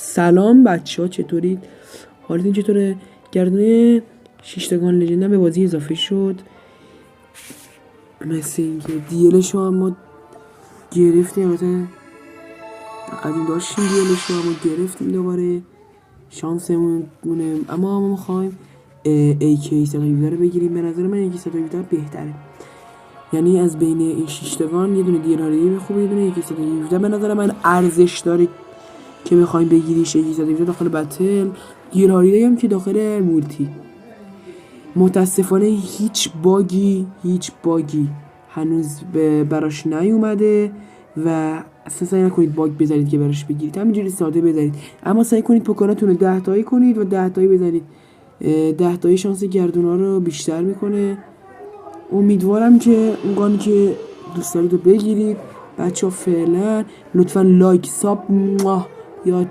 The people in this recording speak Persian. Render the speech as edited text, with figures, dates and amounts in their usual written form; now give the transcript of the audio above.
سلام بچه ها، چطورید؟ حالتون چطوره؟ گردونه 6 تاگان لژند به بازی اضافه شد. مثل اینکه دیلشو هم ما گرفتیم، البته قدیم داشتیم دیلشو هم ما گرفتیم دوباره، شانسمون مونه. اما ما میخوایم AK 117 رو بگیریم. به نظر من AK 117 بهتره، یعنی از بین این 6 تاگان یه دونه دیلاری خوبه، یه دونه AK 117 به نظر من ارزش داره که بخوایم بگیریش. AK 117 داخل بتل، دیلاری هم که داخل مولتی. متاسفانه هیچ باگی هنوز براش نیومده و اصلا سعی نکنید باگ بزنید که براش بگیرید، همینجوری ساده بزنید. اما سعی کنید پوکاناتون رو 10 تایی کنید و 10 تایی بزنید. 10 تایی شانس گردونا رو بیشتر میکنه. امیدوارم که اون گانی که دوست دارید رو بگیرید. بچه ها فعلا لطفا لایک، ساب یا